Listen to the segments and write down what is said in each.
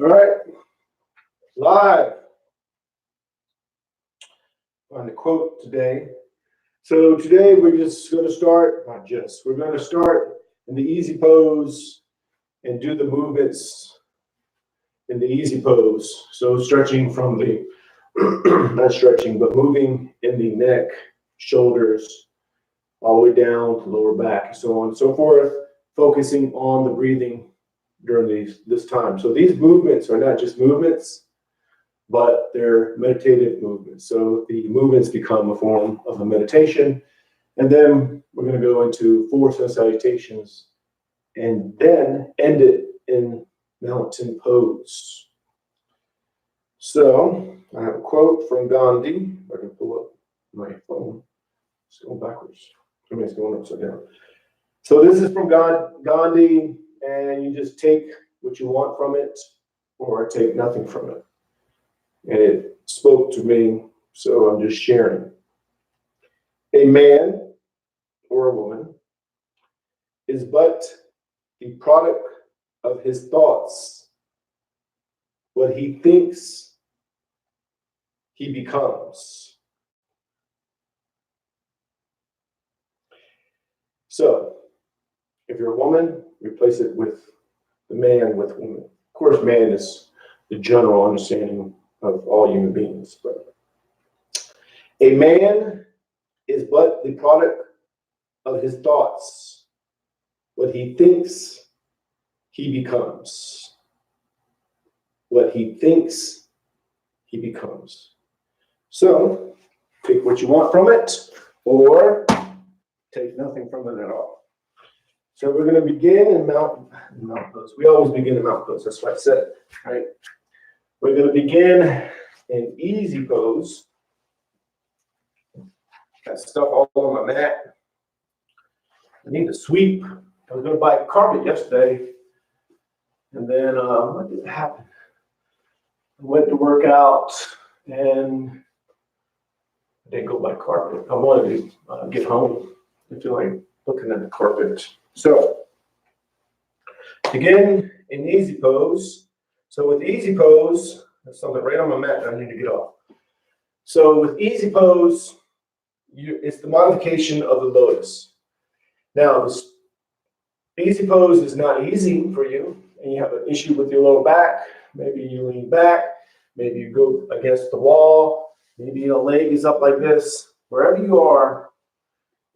All right, live on the quote today. So today we're just going to start, we're going to start in the easy pose and do the movements in the easy pose. So stretching from the, not stretching, but moving in the neck, shoulders, all the way down to lower back, and so on and so forth, focusing on the breathing during this time. So these movements are not just movements, but they're meditative movements. So the movements become a form of a meditation. And then we're going to go into 4 sun salutations and then end it in mountain pose. So I have a quote from Gandhi. I can pull up my phone. It's going backwards. I mean, it's going upside down. So this is from Gandhi, and you just take what you want from it or take nothing from it. And it spoke to me, so I'm just sharing. A man or a woman is but the product of his thoughts. What he thinks, he becomes. So, if you're a woman, replace it with the man with woman. Of course, man is the general understanding of all human beings. But a man is but the product of his thoughts. What he thinks, he becomes. What he thinks, he becomes. So, take what you want from it, or take nothing from it at all. So we're going to begin in mountain pose. We always begin in mountain pose. That's what I said, right? We're going to begin in easy pose. Got stuff all over my mat. I need to sweep. I was going to buy a carpet yesterday, and then what did happen? I went to work out, and I didn't go buy carpet. I wanted to get home. I feel like looking at the carpet. So, begin in easy pose. So with easy pose, there's something right on my mat that I need to get off. So with easy pose, it's the modification of the lotus. Now, this easy pose is not easy for you, and you have an issue with your lower back. Maybe you lean back, maybe you go against the wall, maybe your leg is up like this. Wherever you are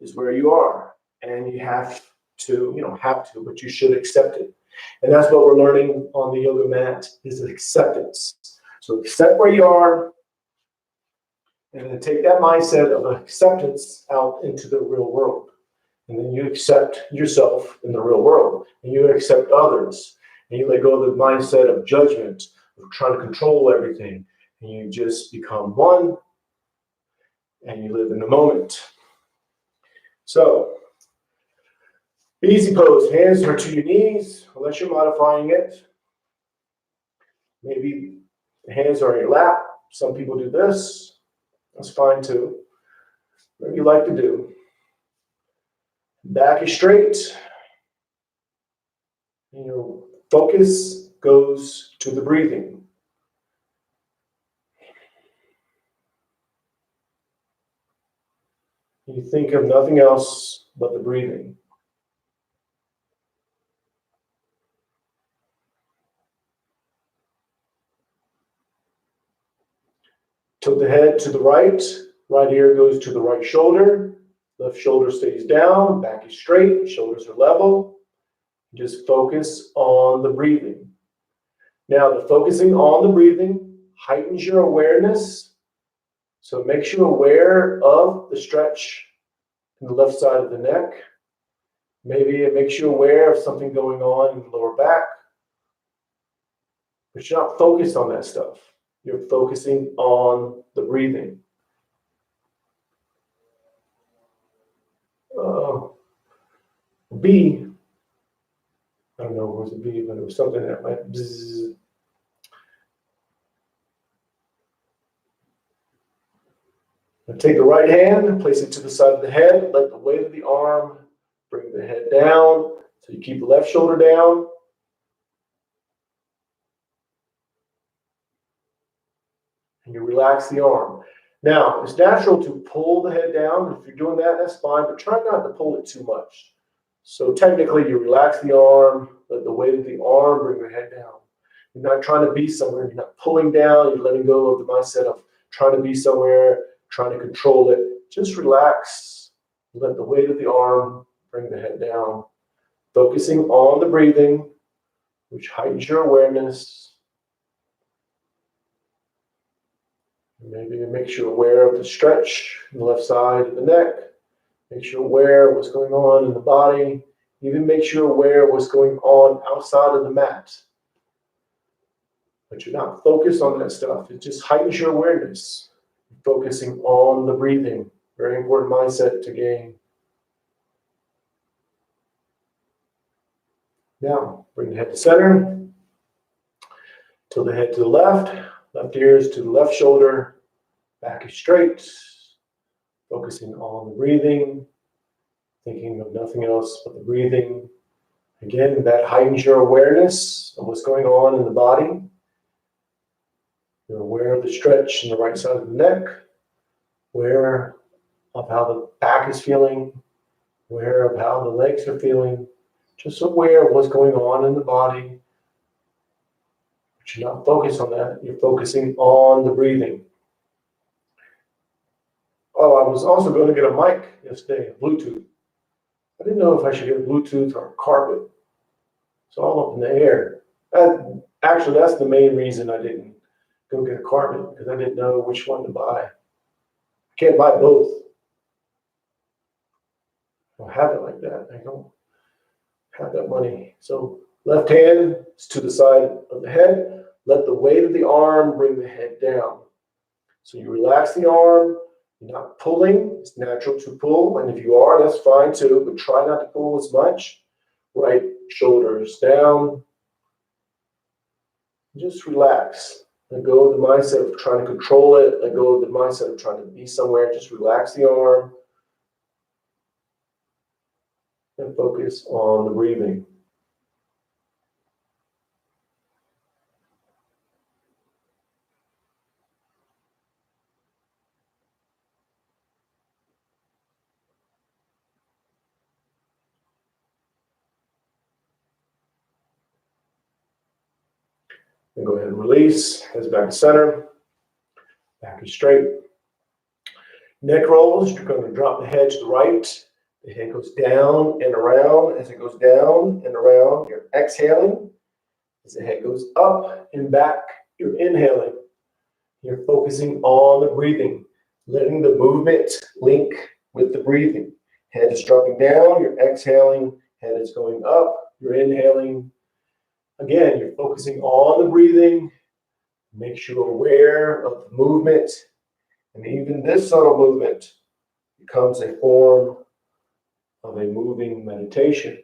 is where you are, and you have to, you don't have to, but you should accept it. And that's what we're learning on the yoga mat is acceptance. So accept where you are, and then take that mindset of acceptance out into the real world. And then you accept yourself in the real world, and you accept others, and you let go of the mindset of judgment, of trying to control everything, and you just become one, and you live in the moment. So, easy pose, hands are to your knees, unless you're modifying it. Maybe the hands are on your lap. Some people do this. That's fine too. Whatever you like to do. Back is straight. And your focus goes to the breathing. You think of nothing else but the breathing. Tilt the head to the right. Right ear goes to the right shoulder. Left shoulder stays down. Back is straight. Shoulders are level. Just focus on the breathing. Now, the focusing on the breathing heightens your awareness. So it makes you aware of the stretch in the left side of the neck. Maybe it makes you aware of something going on in the lower back. But you're not focused on that stuff. You're focusing on the breathing. B, I don't know if it was a B, but it was something that might bzzz. Take the right hand, place it to the side of the head, let the weight of the arm bring the head down. So you keep the left shoulder down. and you relax the arm. Now, it's natural to pull the head down. If you're doing that, that's fine, but try not to pull it too much. So technically, you relax the arm, let the weight of the arm bring your head down. You're not trying to be somewhere. You're not pulling down. You're letting go of the mindset of trying to be somewhere, trying to control it. Just relax. Let the weight of the arm bring the head down. Focusing on the breathing, which heightens your awareness. Maybe it makes you aware of the stretch in the left side of the neck. Makes you aware of what's going on in the body. Even makes you aware of what's going on outside of the mat. But you're not focused on that stuff. It just heightens your awareness. Focusing on the breathing. Very important mindset to gain. Now, bring the head to center. Tilt the head to the left. Left ears to the left shoulder. Back is straight. Focusing on the breathing. Thinking of nothing else but the breathing. Again, that heightens your awareness of what's going on in the body. You're aware of the stretch in the right side of the neck. Aware of how the back is feeling. Aware of how the legs are feeling. Just aware of what's going on in the body. But you're not focused on that. You're focusing on the breathing. Oh, I was also going to get a mic yesterday, Bluetooth. I didn't know if I should get a Bluetooth or a carpet. It's all up in the air. Actually, that's the main reason I didn't go get a carpet, because I didn't know which one to buy. I can't buy both. I don't have it like that. I don't have that money. So left hand is to the side of the head. Let the weight of the arm bring the head down. So you relax the arm. You're not pulling. It's natural to pull. And if you are, that's fine too. But try not to pull as much. Right shoulders down. Just relax. Let go of the mindset of trying to control it. Let go of the mindset of trying to be somewhere. Just relax the arm. And focus on the breathing. And go ahead and release. Heads back to center. Back is straight. Neck rolls. You're going to drop the head to the right. The head goes down and around. As it goes down and around, you're exhaling. As the head goes up and back, you're inhaling. You're focusing on the breathing, letting the movement link with the breathing. Head is dropping down, you're exhaling. Head is going up, you're inhaling. Again, you're focusing on the breathing. Make sure you're aware of the movement. And even this subtle movement becomes a form of a moving meditation.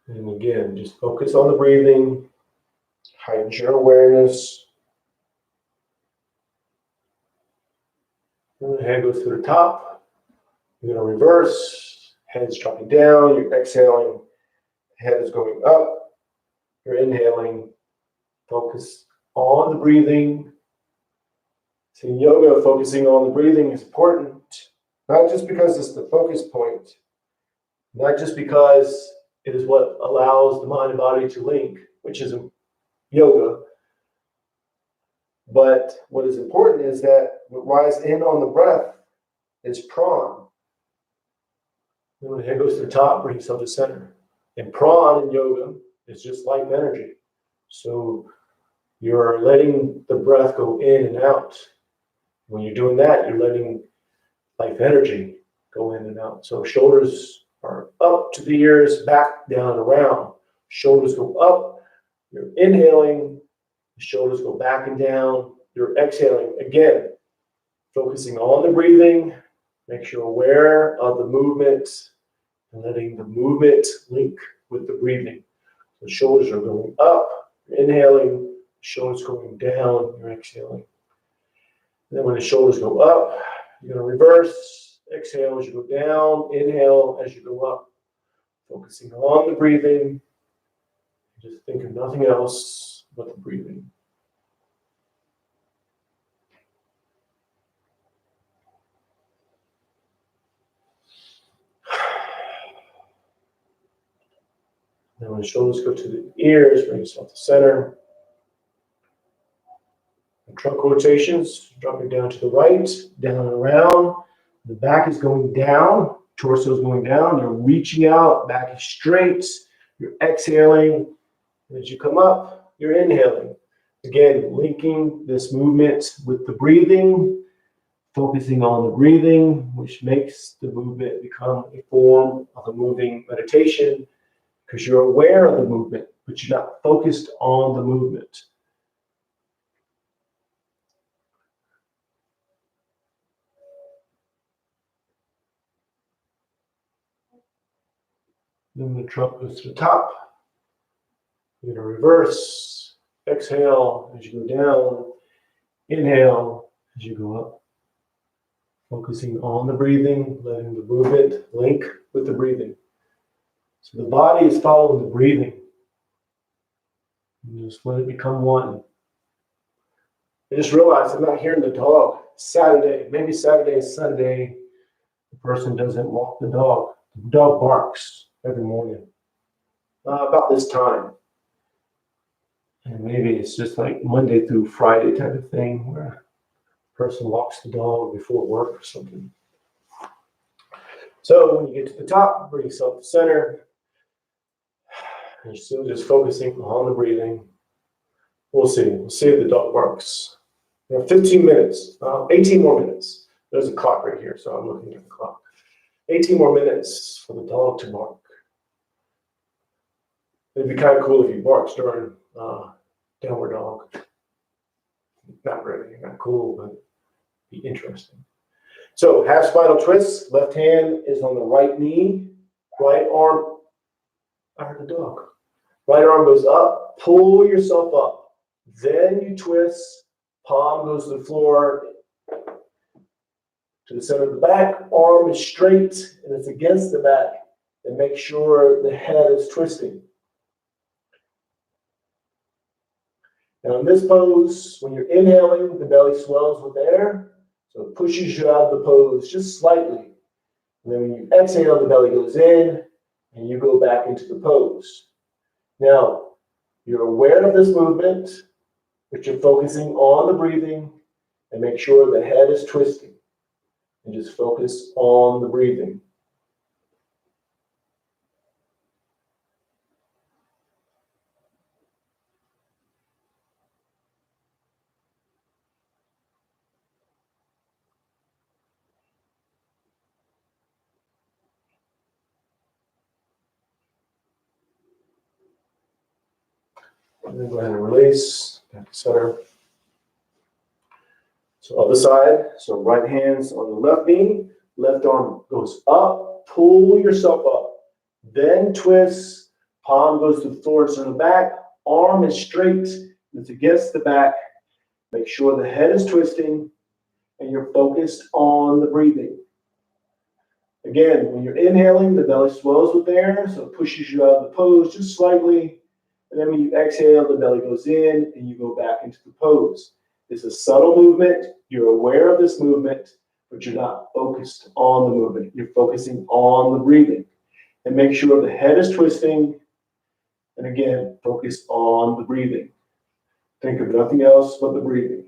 And again, just focus on the breathing. Heighten your awareness. And the head goes to the top. You're going to reverse. Head's dropping down. You're exhaling. Head is going up. You're inhaling. Focus on the breathing. So in yoga, focusing on the breathing is important. Not just because it's the focus point. Not just because it is what allows the mind and body to link, which is yoga. But what is important is that what rides in on the breath is prana. And when the head goes to the top, bring yourself to center. And prana in yoga is just life energy. So you're letting the breath go in and out. When you're doing that, you're letting life energy go in and out. So shoulders are up to the ears, back, down, around. Shoulders go up. You're inhaling. The shoulders go back and down. You're exhaling. Again, focusing on the breathing. Make sure you're aware of the movement and letting the movement link with the breathing. The shoulders are going up. You're inhaling. The shoulders going down. You're exhaling. And then when the shoulders go up, you're going to reverse. Exhale as you go down. Inhale as you go up. Focusing on the breathing. Just think of nothing else with the breathing. Then when the shoulders go to the ears, bring yourself to center. And trunk rotations, dropping down to the right, down and around. The back is going down, torso is going down. You're reaching out, back is straight. You're exhaling. And as you come up, you're inhaling. Again, linking this movement with the breathing, focusing on the breathing, which makes the movement become a form of a moving meditation, because you're aware of the movement, but you're not focused on the movement. Then the trunk goes to the top. You're going to reverse. Exhale as you go down. Inhale as you go up. Focusing on the breathing, letting the movement link with the breathing. So the body is following the breathing. And just let it become one. I just realized I'm not hearing the dog. Saturday, maybe Saturday, Sunday, the person doesn't walk the dog. The dog barks every morning about this time. And maybe it's just like Monday through Friday type of thing where a person walks the dog before work or something. So when you get to the top, bring yourself to center. And you're still just focusing on the breathing. We'll see. We'll see if the dog barks. We have 15 minutes, 18 more minutes. There's a clock right here, so I'm looking at the clock. 18 more minutes for the dog to bark. It'd be kind of cool if he barks during downward dog. Not really, not cool, but be interesting. So half spinal twist. Left hand is on the right knee. Right arm. I heard the dog. Right arm goes up. Pull yourself up. Then you twist. Palm goes to the floor. To the center of the back. Arm is straight and it's against the back. And make sure the head is twisting. Now in this pose, when you're inhaling, the belly swells with air. So it pushes you out of the pose just slightly. And then when you exhale, the belly goes in and you go back into the pose. Now, you're aware of this movement, but you're focusing on the breathing and make sure the head is twisting. And just focus on the breathing. And then go ahead and release, back to center. So other side, so right hand's on the left knee, left arm goes up, pull yourself up, then twist, palm goes to the floor, center the back, arm is straight, it's against the back. Make sure the head is twisting and you're focused on the breathing. Again, when you're inhaling, the belly swells with air, so it pushes you out of the pose just slightly. And then when you exhale, the belly goes in and you go back into the pose. It's a subtle movement. You're aware of this movement, but you're not focused on the movement. You're focusing on the breathing. And make sure the head is twisting. And again, focus on the breathing. Think of nothing else but the breathing.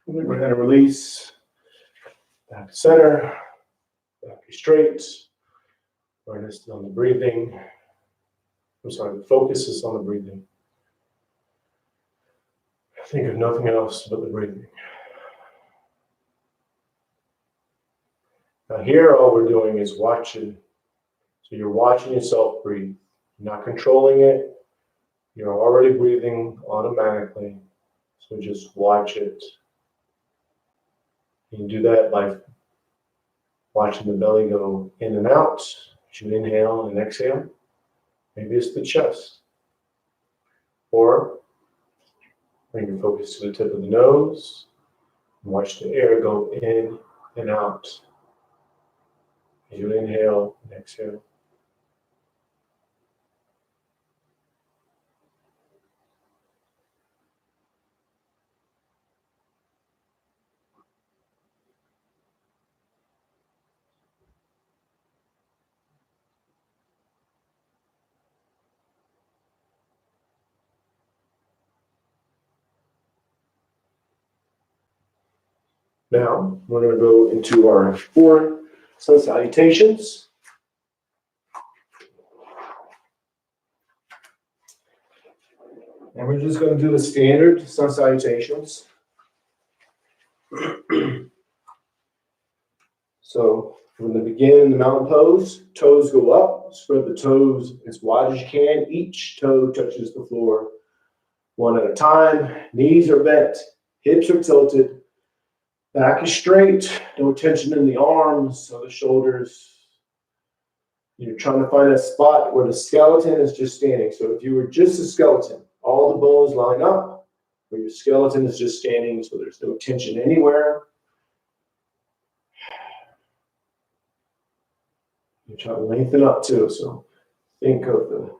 And then go ahead and release. Back to center. Back to straight. Awareness on the breathing. I'm sorry, the focus is on the breathing. Think of nothing else but the breathing. Now here, all we're doing is watching. So you're watching yourself breathe. You're not controlling it. You're already breathing automatically. So just watch it. You can do that by watching the belly go in and out. As you inhale and exhale. Maybe it's the chest. Or Bring your focus to the tip of the nose. And watch the air go in and out. As you inhale and exhale. Now, we're going to go into our 4 sun salutations. And we're just going to do the standard sun salutations. So, from the beginning, the mountain pose, toes go up, spread the toes as wide as you can. Each toe touches the floor one at a time. Knees are bent, hips are tilted, back is straight, no tension in the arms or the shoulders. You're trying to find a spot where the skeleton is just standing. So if you were just a skeleton, all the bones line up, where your skeleton is just standing, so there's no tension anywhere. You try to lengthen up too. So think of the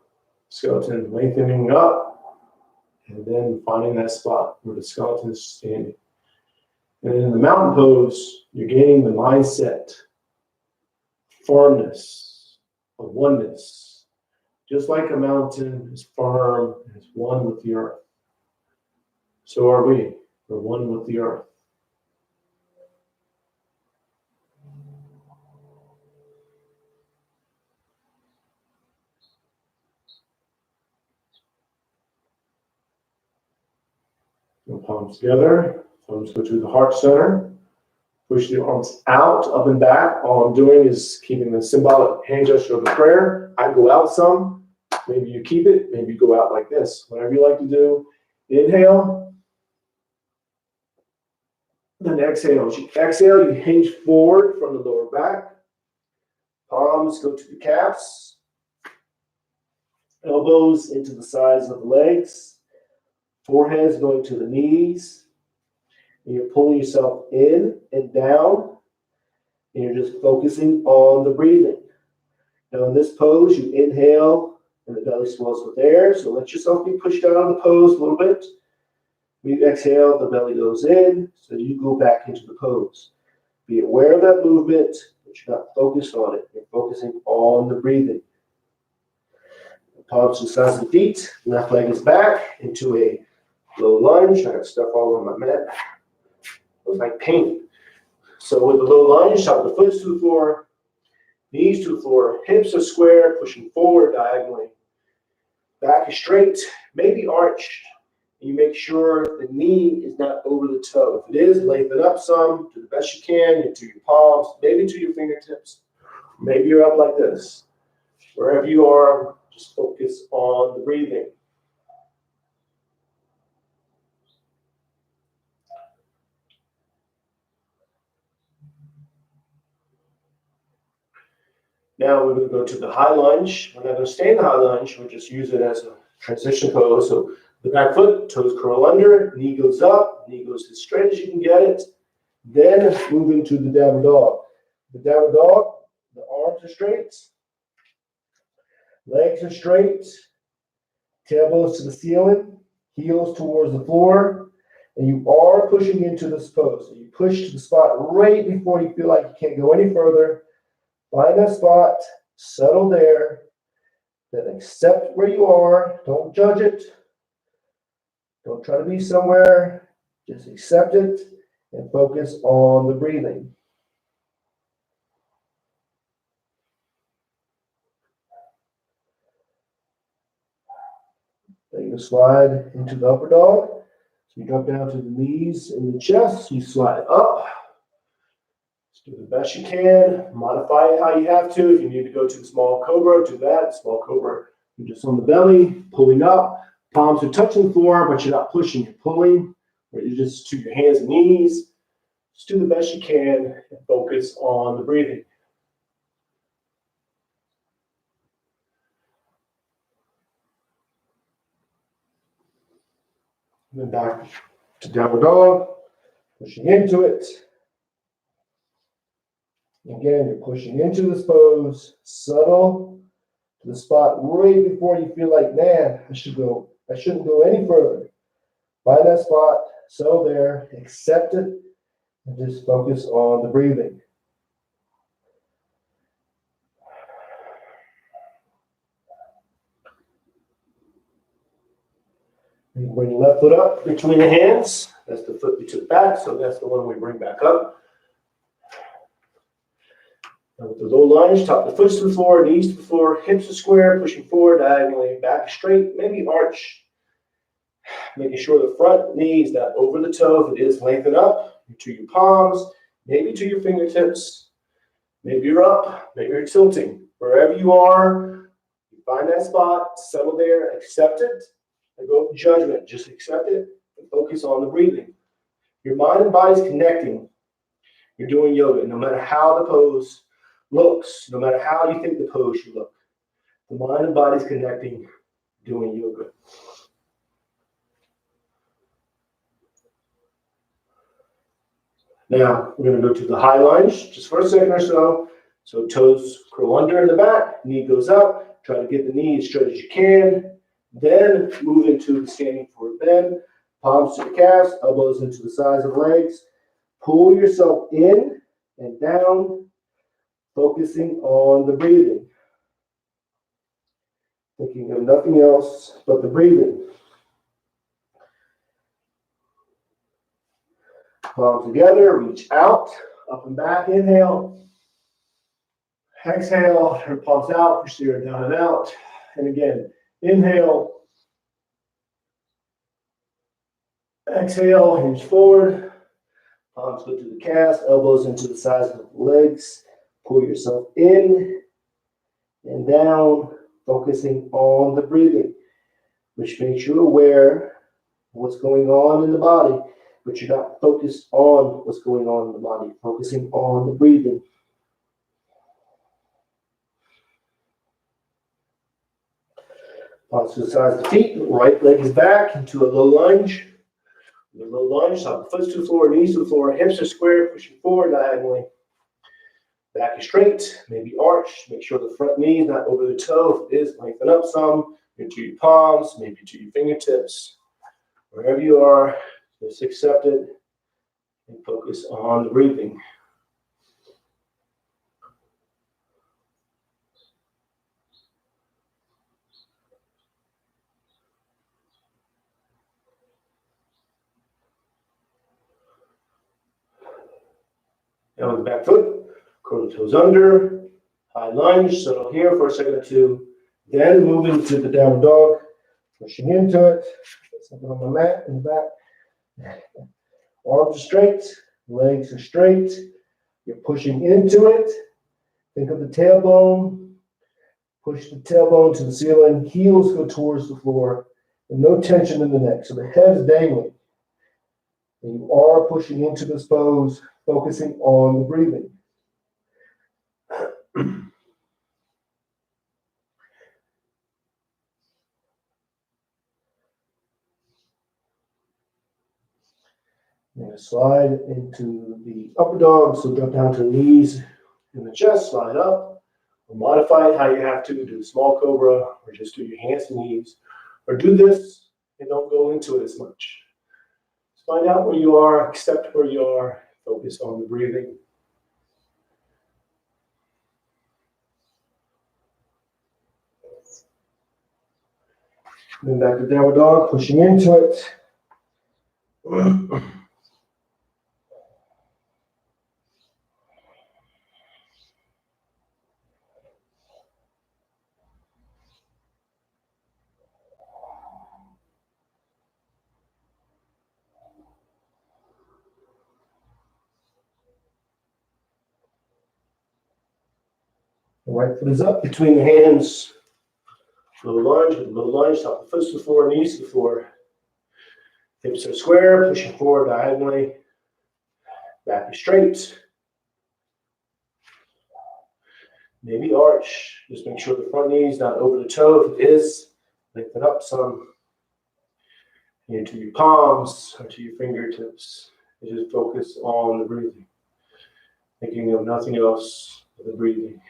skeleton lengthening up and then finding that spot where the skeleton is standing. And in the mountain pose, you're gaining the mindset, firmness, of oneness. Just like a mountain is firm and is one with the earth, so are we. We're one with the earth. So palms together, thumbs go to the heart center. Push the arms out, up and back. All I'm doing is keeping the symbolic hand gesture of the prayer. I go out some. Maybe you keep it. Maybe you go out like this. Whatever you like to do. Inhale. Then exhale. As you exhale, you hinge forward from the lower back. Palms go to the calves. Elbows into the sides of the legs. Forehead's going to the knees. And you're pulling yourself in and down. And you're just focusing on the breathing. Now in this pose, you inhale and the belly swells with air. So let yourself be pushed out of the pose a little bit. When you exhale, the belly goes in. So you go back into the pose. Be aware of that movement, but you're not focused on it. You're focusing on the breathing. Palms to the sides of the feet. Left leg is back into a low lunge. I got stuff all over my mat. Looks like paint. So with the low lunge, top of the foot to the floor, knees to the floor, hips are square, pushing forward diagonally. Back is straight, maybe arched. You make sure the knee is not over the toe. If it is, lengthen up some, do the best you can, into your palms, maybe to your fingertips. Maybe you're up like this. Wherever you are, just focus on the breathing. Now we're going to go to the high lunge. We're not going to stay in the high lunge. We'll just use it as a transition pose. So the back foot, toes curl under, knee goes up, knee goes as straight as you can get it. Then move into the downward dog. The downward dog, the arms are straight, legs are straight, tailbones to the ceiling, heels towards the floor, and you are pushing into this pose. So you push to the spot right before you feel like you can't go any further. Find that spot, settle there, then accept where you are. Don't judge it. Don't try to be somewhere. Just accept it and focus on the breathing. Then you slide into the upper dog. So you drop down to the knees and the chest. You slide up. Do the best you can. Modify it how you have to. If you need to go to the small cobra, do that. Small cobra, you're just on the belly, pulling up. Palms are touching the floor, but you're not pushing. You're pulling. Or you're just to your hands and knees. Just do the best you can and focus on the breathing. And then back to downward dog, pushing into it. Again, you're pushing into this pose, subtle, to the spot right before you feel like, man, I shouldn't go any further. Find that spot, settle there, accept it, and just focus on the breathing. You bring your left foot up between the hands. That's the foot we took back, so that's the one we bring back up. And with the low lunge, top the foot to the floor, knees to the floor, hips are square, pushing forward diagonally, back straight, maybe arch. Making sure the front knee is not over the toe. If it is, lengthen up to your palms, maybe to your fingertips. Maybe you're up, maybe you're tilting. Wherever you are, you find that spot, settle there, accept it, and go with judgment. Just accept it and focus on the breathing. Your mind and body is connecting. You're doing yoga, no matter how the pose looks, no matter how you think the pose should look. The mind and body is connecting, doing yoga. Now, we're going to go to the high lunge just for a second or so. So toes curl under in the back, knee goes up. Try to get the knee as straight as you can. Then move into the standing forward bend. Palms to the calves, elbows into the sides of the legs. Pull yourself in and down, focusing on the breathing. Thinking of nothing else but the breathing. Palms together, reach out, up and back, inhale. Exhale, turn palms out, push the air down and out. And again, inhale. Exhale, hinge forward. Palms go to the calves, elbows into the sides of the legs. Pull yourself in and down, focusing on the breathing, which makes you aware of what's going on in the body, but you're not focused on what's going on in the body, focusing on the breathing. Palms to the sides of the feet, right leg is back into a low lunge. The low lunge, top the foot to the floor, knees to the floor, hips are square, pushing forward diagonally. Back is straight, maybe arch. Make sure the front knee is not over the toe. If it is, lengthen up some into your palms, maybe to your fingertips. Wherever you are, just accept it and focus on the breathing. Now with the back foot, curl the toes under, high lunge, settle here for a second or two, then move into the downward dog, pushing into it, something on the mat in the back. Arms are straight, legs are straight, you're pushing into it, think of the tailbone, push the tailbone to the ceiling, heels go towards the floor, and no tension in the neck, so the head is dangling. And you are pushing into this pose, focusing on the breathing. You're going to slide into the upper dog, so drop down to the knees and the chest, slide up. Or modify it how you have to, do small cobra, or just do your hands and knees. Or do this and don't go into it as much. Just find out where you are, accept where you are, focus on the breathing. Then back to downward dog, pushing into it. The right foot is up between the hands. Low lunge, with low lunge, top the foot to the floor, knees to the floor. Hips are square, pushing forward diagonally. Back is straight. Maybe arch. Just make sure the front knee is not over the toe. If it is, lengthen up some. into your palms or to your fingertips. And just focus on the breathing, thinking of nothing else but the breathing.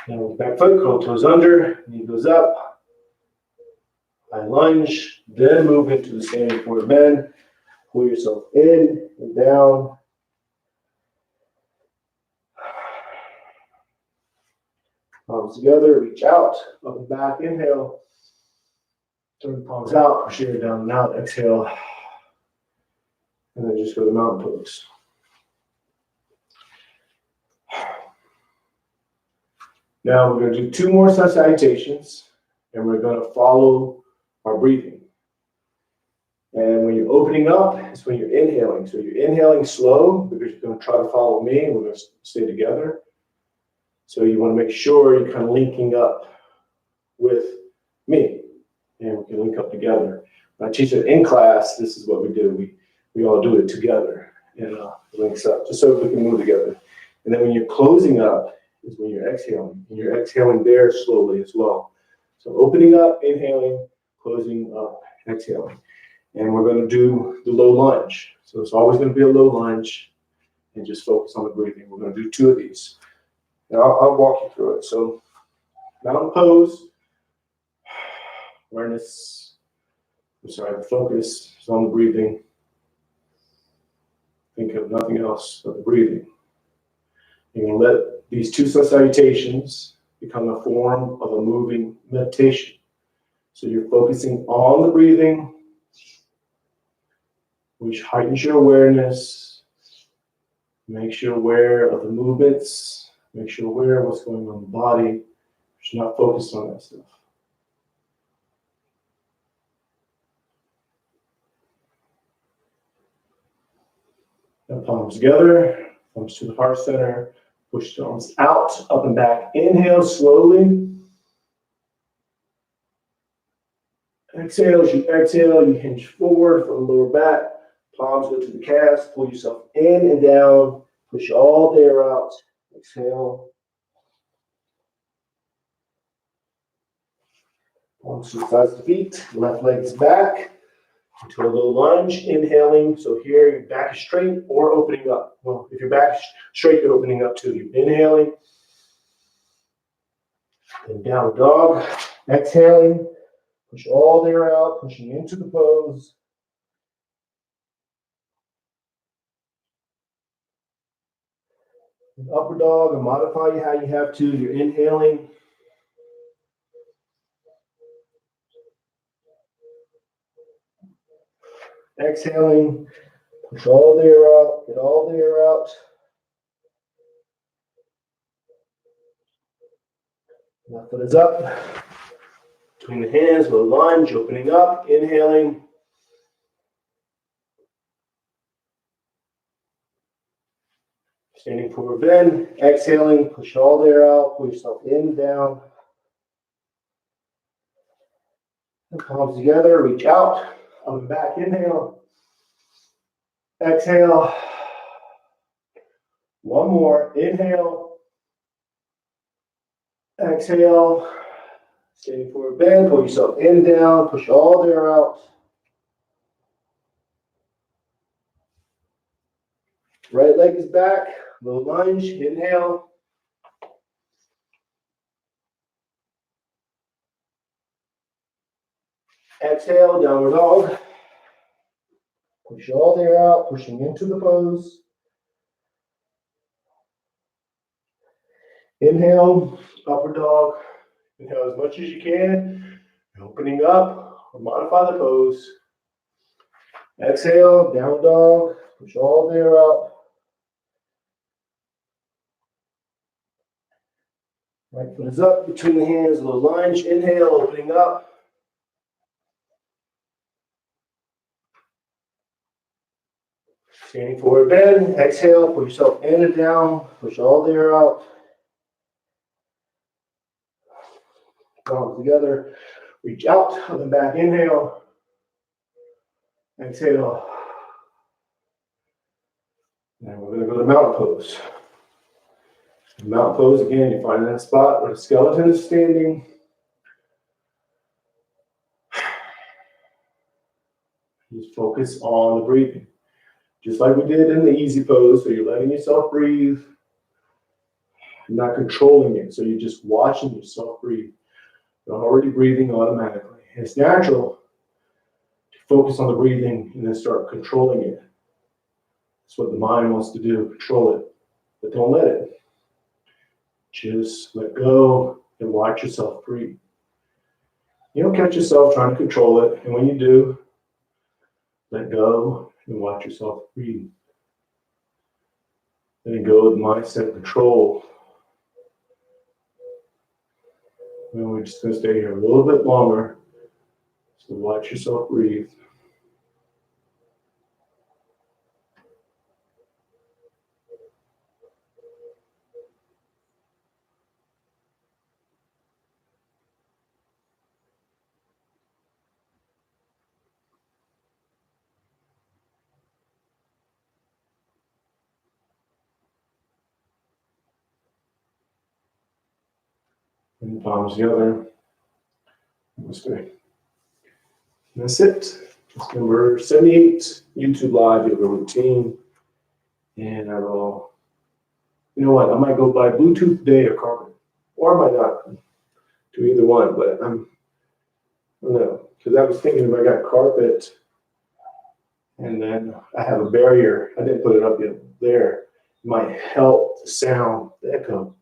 Now back foot, curl toes under, knee goes up, high lunge, then move into the standing forward bend. Pull yourself in and down. Palms together, reach out, up and back, inhale. Turn the palms out, push your down and out, exhale. And then just go to mountain pose. Now we're going to do 2 more sun salutations, and we're going to follow our breathing. And when you're opening up, it's when you're inhaling. So you're inhaling slow because you're going to try to follow me, and we're going to stay together. So you want to make sure you're kind of linking up with me, and we can link up together. When I teach it in class, this is what we do. We all do it together, and it links up, just so we can move together. And then when you're closing up is when you're exhaling, and you're exhaling there slowly as well. So opening up, inhaling, closing up, exhaling. And we're going to do the low lunge. So it's always going to be a low lunge, and just focus on the breathing. We're going to do 2 of these. Now I'll walk you through it. So mountain pose, awareness, the focus is on the breathing. Think of nothing else but the breathing. You're going to let these 2 sun salutations become a form of a moving meditation. So you're focusing on the breathing, which heightens your awareness. Makes you aware of the movements. Makes you aware of what's going on in the body. You're not focused on that stuff. Now palms together, thumbs to the heart center. Push the arms out, up and back. Inhale slowly. Exhale, as you exhale, you hinge forward from the lower back. Palms go to the calves. Pull yourself in and down. Push all the air out. Exhale. Palms to the sides of the feet. Left leg is back. Into a low lunge. Inhaling. So here, your back is straight or opening up. Well, if your back is straight, you're opening up too. You're inhaling. Then down dog. Exhaling. Push all the air out. Pushing into the pose. Upward dog, and modify how you have to. You're inhaling. Exhaling. Push all the air out. Get all the air out. Left foot is up. Between the hands, low lunge, opening up, inhaling. Standing forward bend, exhaling, push all the air out, pull yourself in, down. And palms together, reach out, up and back, inhale. Exhale. One more, inhale. Exhale. Standing forward bend, pull yourself in, down, push all the air out. Right leg is back, low lunge, inhale. Exhale, downward dog. Push all the air out, pushing into the pose. Inhale, upward dog. Inhale as much as you can. Opening up, or modify the pose. Exhale, downward dog. Push all the air out. Right foot is up between the hands, low lunge. Inhale, opening up. Standing forward bend. Exhale, pull yourself in and down. Push all the air out. Palms together. Reach out, up and back. Inhale. Exhale. mountain pose. Mountain pose, again, you find that spot where the skeleton is standing. Just focus on the breathing. Just like we did in the easy pose, so you're letting yourself breathe. You're not controlling it, so you're just watching yourself breathe. You're already breathing automatically. And it's natural to focus on the breathing and then start controlling it. That's what the mind wants to do, control it. But don't let it. Just let go and watch yourself breathe. You don't catch yourself trying to control it, and when you do, let go and watch yourself breathe. Then go with mindset control. And we're just going to stay here a little bit longer. So watch yourself breathe. And the palms together. Namaste. That's it. It's number 78, YouTube Live yoga routine. And I will, you know what, I might go buy Bluetooth today or carpet. Or I might not do either one, but I don't know. Because I was thinking if I got carpet and then I have a barrier, I didn't put it up yet there, it might help the sound, the echo.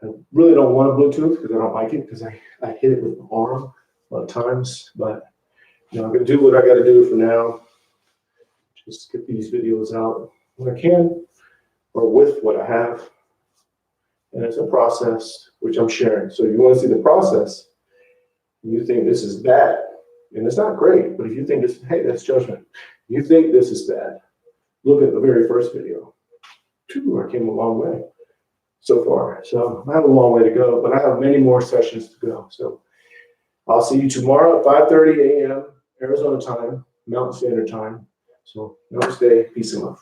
I really don't want a Bluetooth because I don't like it because I hit it with my arm a lot of times. But I'm going to do what I got to do for now. Just get these videos out when I can or with what I have. And it's a process which I'm sharing. So if you want to see the process, you think this is bad, and it's not great, but if you think this, hey, that's judgment. You think this is bad, look at the very first video. I came a long way so far. So I have a long way to go, but I have many more sessions to go. So I'll see you tomorrow at 5:30 a.m. Arizona time, Mountain Standard Time. So namaste, peace and love.